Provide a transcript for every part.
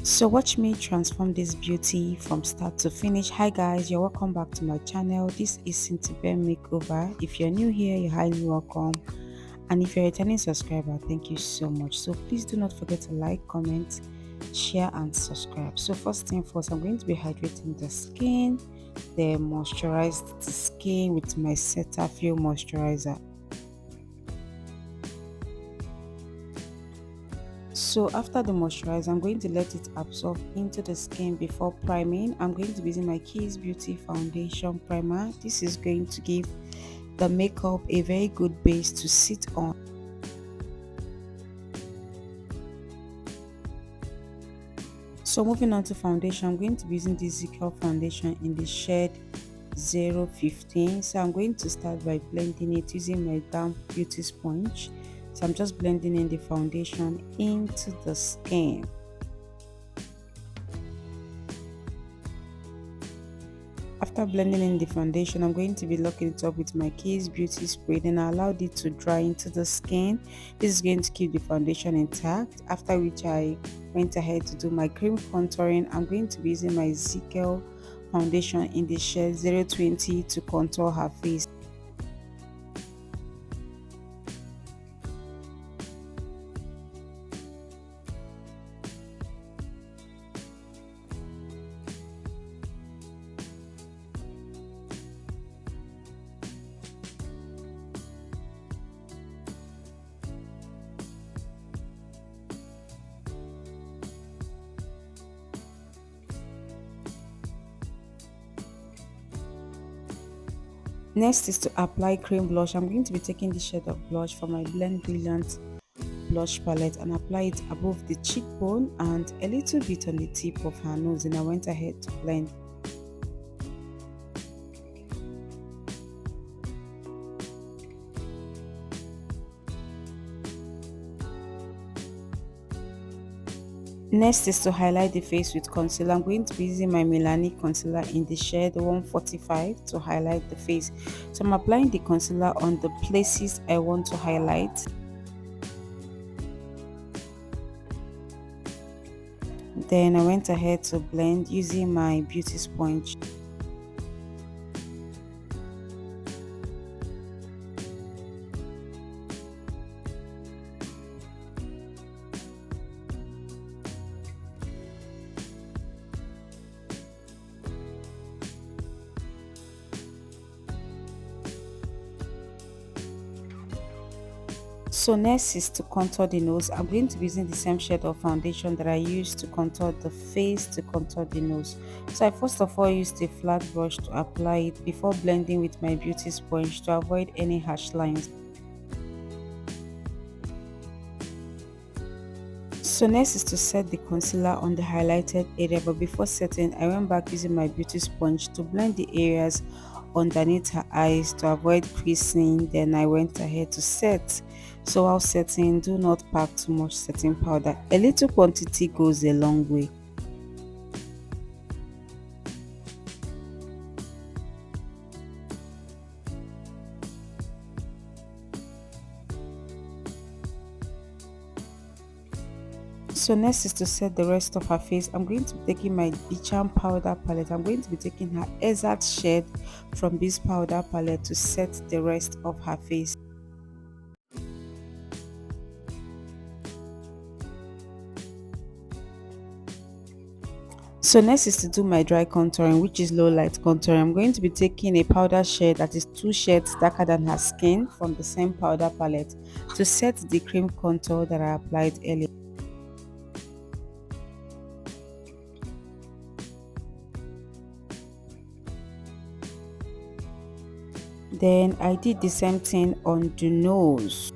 So watch me transform this beauty from start to finish. Hi guys, you're welcome back to my channel. This is Cynthia Makeover. If you're new here, you're highly welcome. And if you're a returning subscriber, thank you so much. So please do not forget to like, comment, share and subscribe. So first thing first, I'm going to be hydrating the skin, then moisturize the skin with my Cetaphil moisturizer. So after the moisturizer, I'm going to let it absorb into the skin before priming. I'm going to be using my Kiss Beauty Foundation Primer. This is going to give the makeup a very good base to sit on. So moving on to foundation, I'm going to be using this Ezekiel foundation in the shade 015. So I'm going to start by blending it using my damp beauty sponge. So I'm just blending in the foundation into the skin. After blending in the foundation, I'm going to be locking it up with my Kiss Beauty Spray. Then I allowed it to dry into the skin. This is going to keep the foundation intact. After which I went ahead to do my cream contouring. I'm going to be using my Ezekiel foundation in the shade 020 to contour her face. Next is to apply cream blush. I'm going to be taking the shade of blush from my Blend Brilliant blush palette and apply it above the cheekbone and a little bit on the tip of her nose, and I went ahead to blend. Next is to highlight the face with concealer. I'm going to be using my Milani concealer in the shade 145 to highlight the face. So I'm applying the concealer on the places I want to highlight. Then I went ahead to blend using my beauty sponge. So next is to contour the nose. I'm going to be using the same shade of foundation that I used to contour the face to contour the nose. So I first of all used a flat brush to apply it before blending with my beauty sponge to avoid any harsh lines. So next is to set the concealer on the highlighted area, but before setting I went back using my beauty sponge to blend the areas underneath her eyes to avoid creasing. Then I went ahead to set. So while setting, do not pack too much setting powder. A little quantity goes a long way. So next is to set the rest of her face. I'm going to be taking my Bicham powder palette. I'm going to be taking her exact shade from this powder palette to set the rest of her face. So next is to do my dry contouring, which is low light contouring. I'm going to be taking a powder shade that is 2 shades darker than her skin from the same powder palette to set the cream contour that I applied earlier. Then I did the same thing on the nose.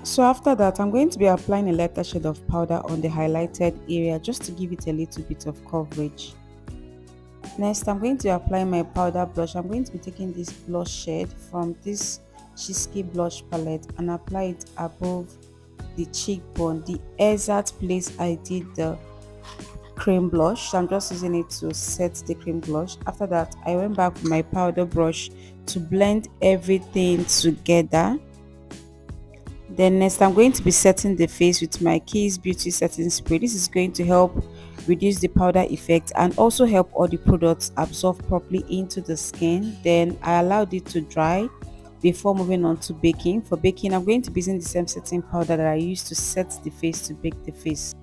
So after that, I'm going to be applying a lighter shade of powder on the highlighted area just to give it a little bit of coverage. Next, I'm going to apply my powder blush. I'm going to be taking this blush shade from this Cheesecake blush palette and apply it above the cheekbone, the exact place I did the cream blush, so I'm just using it to set the cream blush. After that, I went back with my powder brush to blend everything together. Then next, I'm going to be setting the face with my Kiss Beauty Setting Spray. This is going to help reduce the powder effect and also help all the products absorb properly into the skin. Then I allowed it to dry before moving on to baking. For baking, I'm going to be using the same setting powder that I used to set the face to bake the face.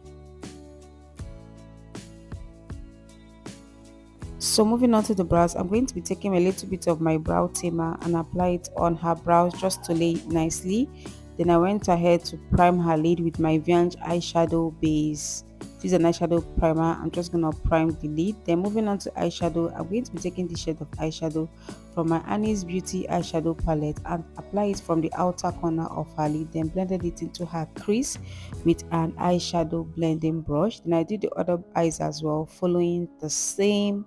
So moving on to the brows, I'm going to be taking a little bit of my brow tamer and apply it on her brows just to lay it nicely. Then I went ahead to prime her lid with my Viange eyeshadow base. This is an eyeshadow primer. I'm just going to prime the lid. Then moving on to eyeshadow, I'm going to be taking the shade of eyeshadow from my Annie's Beauty eyeshadow palette and apply it from the outer corner of her lid. Then blended it into her crease with an eyeshadow blending brush. Then I do the other eyes as well, following the same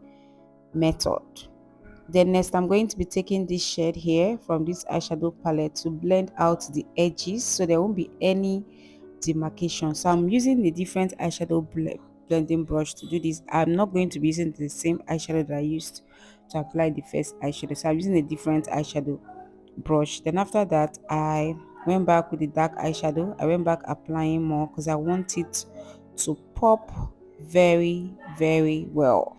method. Then next, I'm going to be taking this shade here from this eyeshadow palette to blend out the edges so there won't be any demarcation. So I'm using a different eyeshadow blending brush to do this. I'm not going to be using the same eyeshadow that I used to apply the first eyeshadow, so I'm using a different eyeshadow brush. Then after that, I went back with the dark eyeshadow. I went back applying more because I want it to pop very well.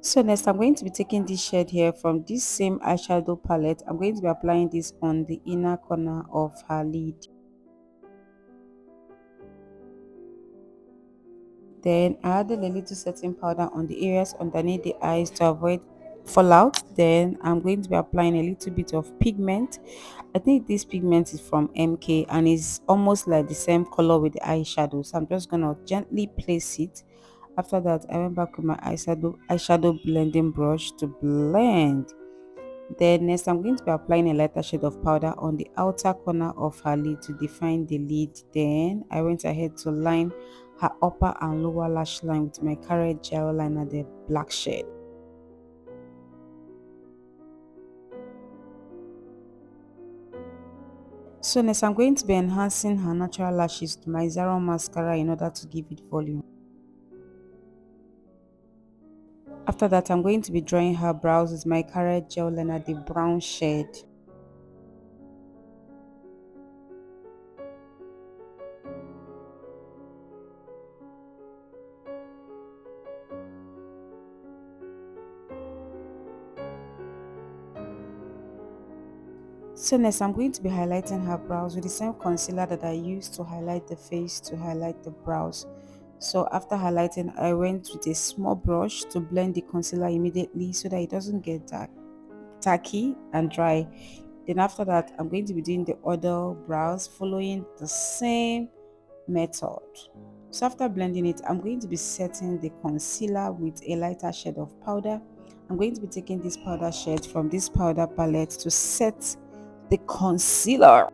So next, I'm going to be taking this shade here from this same eyeshadow palette. I'm going to be applying this on the inner corner of her lid. Then I added a little setting powder on the areas underneath the eyes to avoid fallout. Then I'm going to be applying a little bit of pigment. I think this pigment is from MK and is almost like the same color with the eyeshadow. So I'm just gonna gently place it. After that, I went back with my eyeshadow blending brush to blend. Then next, I'm going to be applying a lighter shade of powder on the outer corner of her lid to define the lid. Then I went ahead to line her upper and lower lash line with my Carrot Gel liner, the black shade. So next, I'm going to be enhancing her natural lashes with my Zero mascara in order to give it volume. After that, I'm going to be drawing her brows with my Carrot Gel liner, the brown shade. So next, I'm going to be highlighting her brows with the same concealer that I used to highlight the face to highlight the brows. So after highlighting, I went with a small brush to blend the concealer immediately so that it doesn't get tacky and dry. Then after that, I'm going to be doing the other brows following the same method. So after blending it, I'm going to be setting the concealer with a lighter shade of powder. I'm going to be taking this powder shade from this powder palette to set the concealer.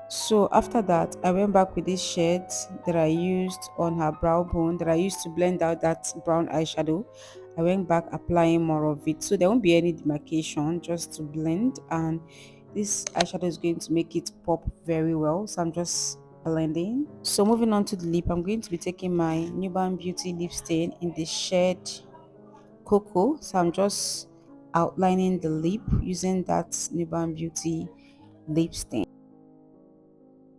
So after that, I went back with this shade that I used on her brow bone that I used to blend out that brown eyeshadow. I went back applying more of it so there won't be any demarcation, just to blend, and this eyeshadow is going to make it pop very well. So I'm just blending. So moving on to the lip, I'm going to be taking my Newborn Beauty lip stain in the shade Cocoa. So I'm just outlining the lip using that Newborn Beauty lip stain.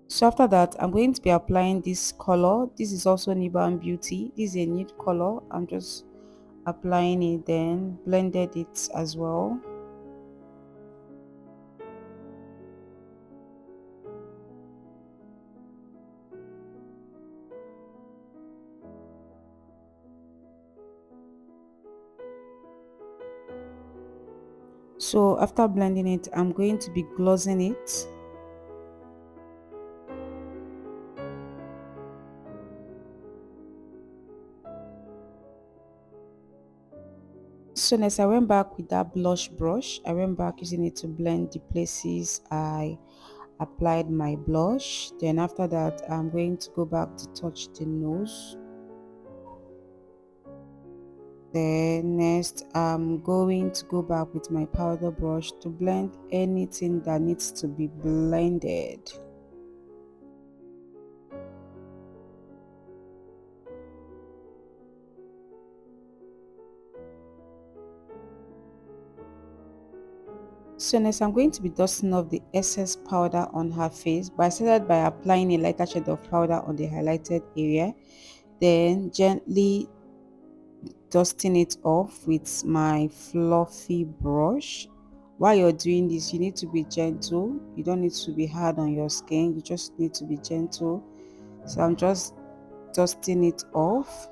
So after that, I'm going to be applying this color. This is also Nibam Beauty. This is a nude color. I'm just applying it, then blended it as well. So after blending it, I'm going to be glossing it. So next, I went back with that blush brush. I went back using it to blend the places I applied my blush. Then after that, I'm going to go back to touch the nose. Then next, I'm going to go back with my powder brush to blend anything that needs to be blended. So next, I'm going to be dusting off the excess powder on her face, but I started by applying a lighter shade of powder on the highlighted area, then gently dusting it off with my fluffy brush. While you're doing this, you need to be gentle. You don't need to be hard on your skin. You just need to be gentle. So I'm just dusting it off.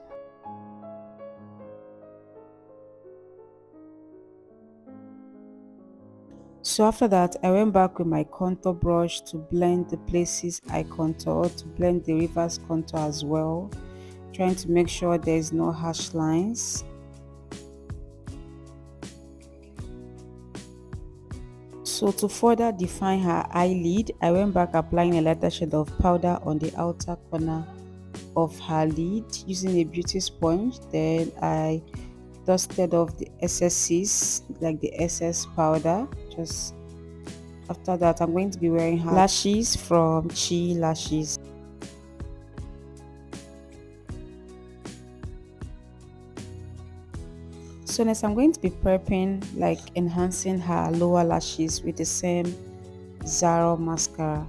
So after that, I went back with my contour brush to blend the places I contoured, to blend the reverse contour as well, trying to make sure there's no harsh lines. So to further define her eyelid, I went back applying a lighter shade of powder on the outer corner of her lid using a beauty sponge. Then I dusted off the excesses, like the excess powder. Just after that, I'm going to be wearing her lashes from Chi Lashes. So next, I'm going to be prepping, like enhancing her lower lashes with the same Zara mascara.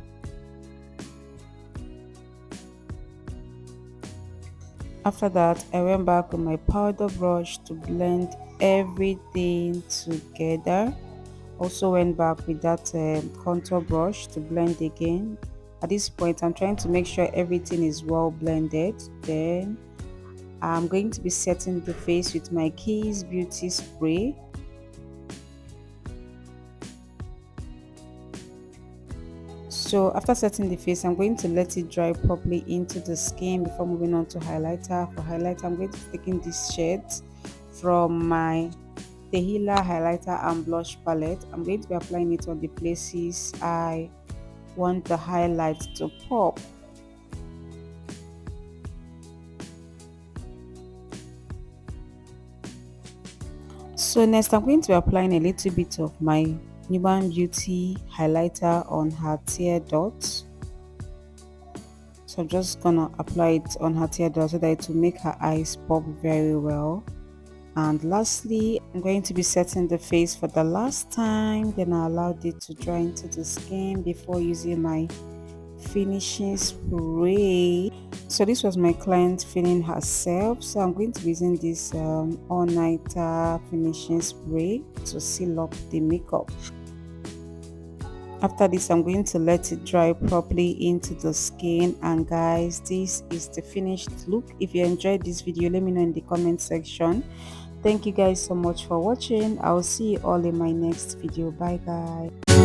After that, I went back with my powder brush to blend everything together. Also went back with that contour brush to blend again. At this point, I'm trying to make sure everything is well blended. Then I'm going to be setting the face with my Kiss Beauty Spray. So after setting the face, I'm going to let it dry properly into the skin before moving on to highlighter. For highlighter, I'm going to be taking this shade from my Tehila highlighter and blush palette. I'm going to be applying it on the places I want the highlight to pop. So next, I'm going to be applying a little bit of my Nuban Beauty highlighter on her tear dots. So I'm just gonna apply it on her tear dots so that it will make her eyes pop very well. And lastly, I'm going to be setting the face for the last time. Then I allowed it to dry into the skin before using my finishing spray. So this was my client filling herself, so I'm going to be using this all-nighter finishing spray to seal up the makeup. After this, I'm going to let it dry properly into the skin, and guys, this is the finished look. If you enjoyed this video, let me know in the comment section. Thank you guys so much for watching. I'll see you all in my next video. Bye guys.